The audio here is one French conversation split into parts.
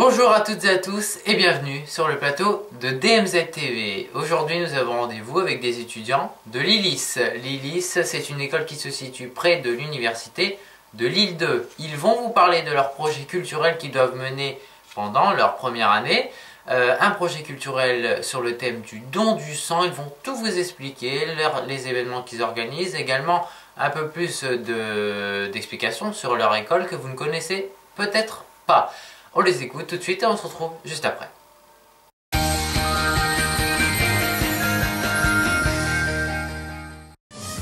Bonjour à toutes et à tous et bienvenue sur le plateau de DMZ TV. Aujourd'hui nous avons rendez-vous avec des étudiants de l'ILIS. L'ILIS, c'est une école qui se situe près de l'université de Lille 2. Ils vont vous parler de leurs projets culturels qu'ils doivent mener pendant leur première année. Un projet culturel sur le thème du don du sang. Ils vont tout vous expliquer, les événements qu'ils organisent, également un peu plus d'explications sur leur école que vous ne connaissez peut-être pas. On les écoute tout de suite et on se retrouve juste après.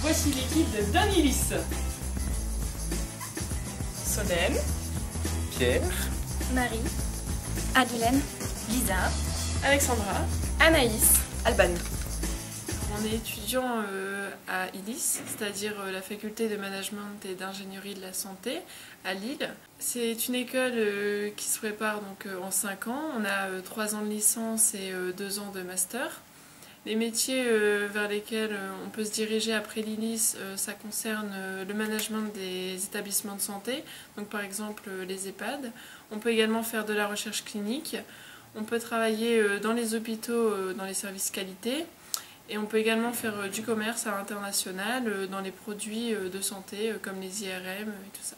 Voici l'équipe de Danilis. Solène, Pierre, Marie, Adelaine, Lisa, Alexandra, Anaïs, Alban. On est étudiant à ILIS, c'est-à-dire la faculté de management et d'ingénierie de la santé à Lille. C'est une école qui se prépare donc en 5 ans. On a 3 ans de licence et 2 ans de master. Les métiers vers lesquels on peut se diriger après l'ILIS, ça concerne le management des établissements de santé, donc par exemple les EHPAD. On peut également faire de la recherche clinique. On peut travailler dans les hôpitaux, dans les services qualité. Et on peut également faire du commerce à l'international dans les produits de santé comme les IRM et tout ça.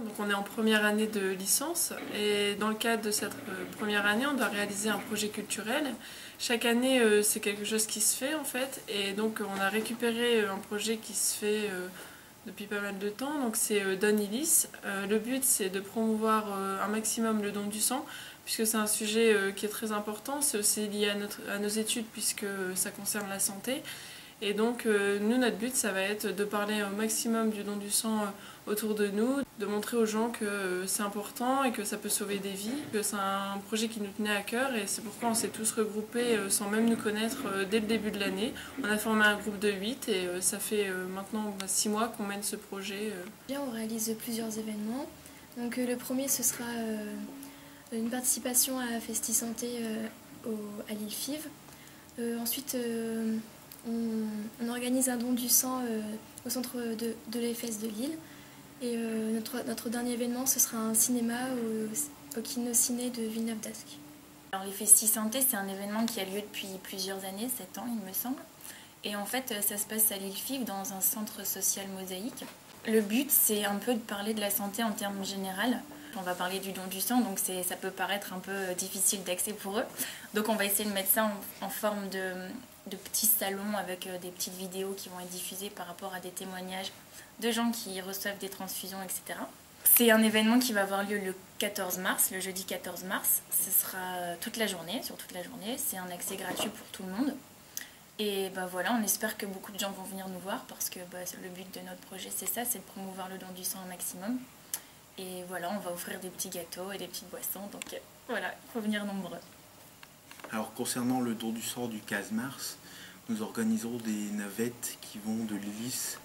Donc on est en première année de licence et dans le cadre de cette première année, on doit réaliser un projet culturel. Chaque année, c'est quelque chose qui se fait en fait, et donc on a récupéré un projet qui se fait depuis pas mal de temps, donc c'est Don ILIS. Le but, c'est de promouvoir un maximum le don du sang, puisque c'est un sujet qui est très important. C'est aussi lié à nos études, puisque ça concerne la santé. Et donc, nous, notre but, ça va être de parler au maximum du don du sang autour de nous, de montrer aux gens que c'est important et que ça peut sauver des vies, que c'est un projet qui nous tenait à cœur, et c'est pourquoi on s'est tous regroupés sans même nous connaître dès le début de l'année. On a formé un groupe de 8 et ça fait maintenant 6 mois qu'on mène ce projet. Bien, on réalise plusieurs événements. Donc le premier, ce sera une participation à Festi Santé à Lille FIV. Ensuite, on organise un don du sang au centre de l'EFS de Lille. Et notre dernier événement, ce sera un cinéma au Kino Ciné de Villeneuve d'Ascq. Alors les Festi Santé, c'est un événement qui a lieu depuis plusieurs années, 7 ans il me semble. Et en fait, ça se passe à Lille FIV dans un centre social mosaïque. Le but, c'est un peu de parler de la santé en termes généraux. On va parler du don du sang, donc ça peut paraître un peu difficile d'accès pour eux. Donc on va essayer de mettre ça en forme de petits salons avec des petites vidéos qui vont être diffusées par rapport à des témoignages de gens qui reçoivent des transfusions, etc. C'est un événement qui va avoir lieu le 14 mars, le jeudi 14 mars. Ce sera toute la journée, sur toute la journée. C'est un accès gratuit pour tout le monde. Et bah voilà, on espère que beaucoup de gens vont venir nous voir parce que le but de notre projet, c'est ça, c'est de promouvoir le don du sang au maximum. Et voilà, on va offrir des petits gâteaux et des petites boissons, donc voilà, il faut venir nombreux. Alors concernant le don du sang du 15 mars, nous organisons des navettes qui vont de l'ILIS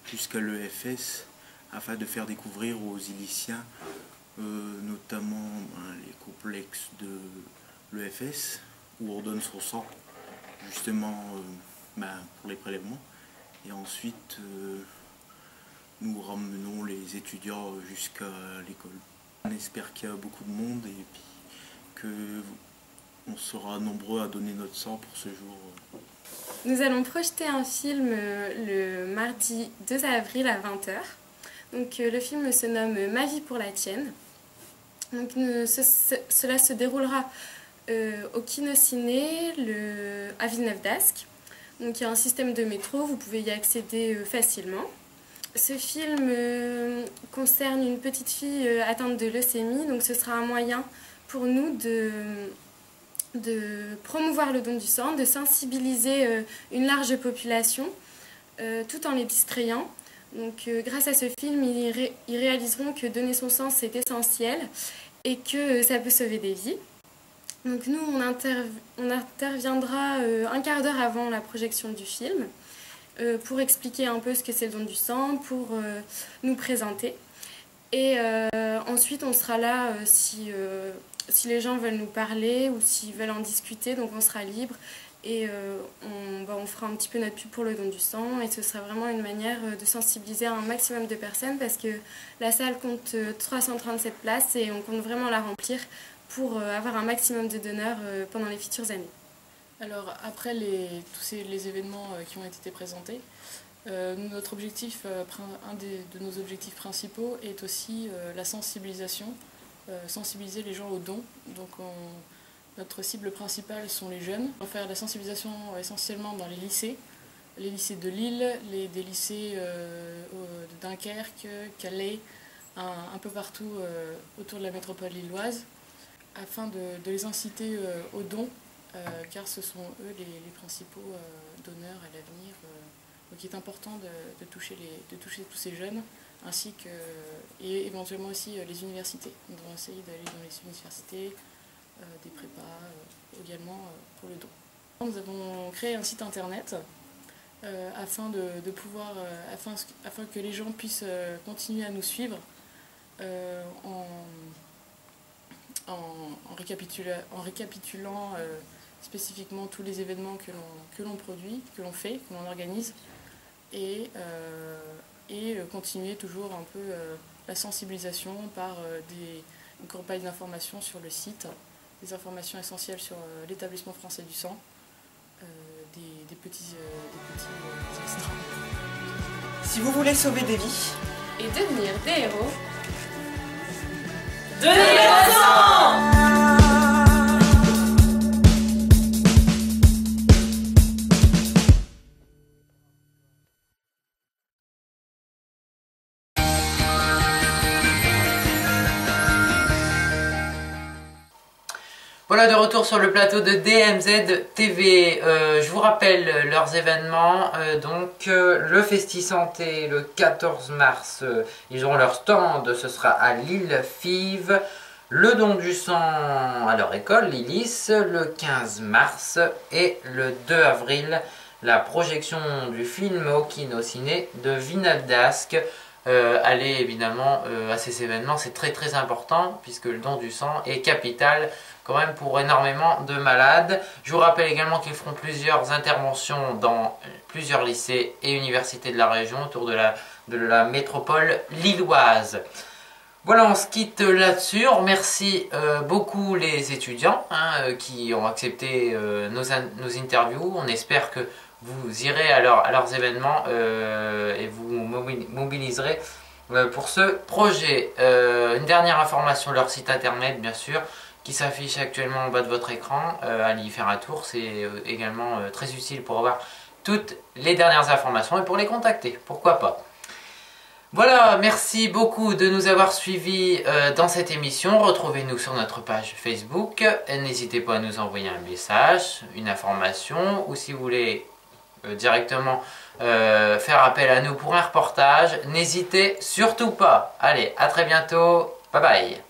jusqu'à l'EFS afin de faire découvrir aux Iliciens notamment les complexes de l'EFS où on donne son sang justement pour les prélèvements. Et ensuite nous ramenons les étudiants jusqu'à l'école. On espère qu'il y a beaucoup de monde et puis qu'on sera nombreux à donner notre sang pour ce jour. Nous allons projeter un film le mardi 2 avril à 20 h. Donc, le film se nomme Ma vie pour la tienne. Donc, cela se déroulera au Kino Ciné à Villeneuve d'Ascq. Donc, il y a un système de métro, vous pouvez y accéder facilement. Ce film concerne une petite fille atteinte de leucémie, donc ce sera un moyen pour nous de promouvoir le don du sang, de sensibiliser une large population tout en les distrayant. Donc grâce à ce film, ils réaliseront que donner son sang c'est essentiel et que ça peut sauver des vies. Donc nous on interviendra un quart d'heure avant la projection du film pour expliquer un peu ce que c'est le don du sang, pour nous présenter. Et ensuite on sera là si les gens veulent nous parler ou s'ils veulent en discuter, donc on sera libre et on fera un petit peu notre pub pour le don du sang et ce sera vraiment une manière de sensibiliser un maximum de personnes parce que la salle compte 337 places et on compte vraiment la remplir pour avoir un maximum de donneurs pendant les futures années. Alors après tous les événements qui ont été présentés, notre objectif, de nos objectifs principaux est aussi la sensibilisation, sensibiliser les gens aux dons. Donc notre cible principale sont les jeunes. On va faire de la sensibilisation essentiellement dans les lycées de Lille, des lycées de Dunkerque, Calais, un peu partout autour de la métropole lilloise, afin de les inciter aux dons, car ce sont eux les principaux donneurs à l'avenir. Donc il est important de toucher tous ces jeunes, ainsi que, et éventuellement aussi les universités. Nous allons essayer d'aller dans les universités, des prépas également pour le don. Nous avons créé un site internet afin que les gens puissent continuer à nous suivre en récapitulant spécifiquement tous les événements que l'on produit, que l'on fait, que l'on organise, et continuer toujours un peu la sensibilisation par une campagne d'information sur le site, des informations essentielles sur l'établissement français du sang, des petits extras. Si vous voulez sauver des vies Et devenir des héros, donnez votre sang! Voilà, de retour sur le plateau de DMZ TV. Je vous rappelle leurs événements. Le Festi Santé le 14 mars, ils auront leur stand, ce sera à Lille-Fives. Le don du sang à leur école, Lilis, le 15 mars. Et le 2 avril, la projection du film au Ciné de Vinaldasque. Allez évidemment à ces événements, c'est très important puisque le don du sang est capital quand même pour énormément de malades. Je vous rappelle également qu'ils feront plusieurs interventions dans plusieurs lycées et universités de la région autour de la métropole lilloise. Voilà, on se quitte là-dessus. On remercie beaucoup les étudiants qui ont accepté nos interviews. On espère que vous irez à leurs événements et vous mobiliserez pour ce projet. Une dernière information, leur site internet bien sûr, qui s'affiche actuellement en bas de votre écran. Allez y faire un tour, c'est également très utile pour avoir toutes les dernières informations et pour les contacter, pourquoi pas. Voilà, merci beaucoup de nous avoir suivis dans cette émission. Retrouvez-nous sur notre page Facebook. N'hésitez pas à nous envoyer un message, une information, ou si vous voulez directement faire appel à nous pour un reportage, n'hésitez surtout pas. Allez, à très bientôt, bye bye.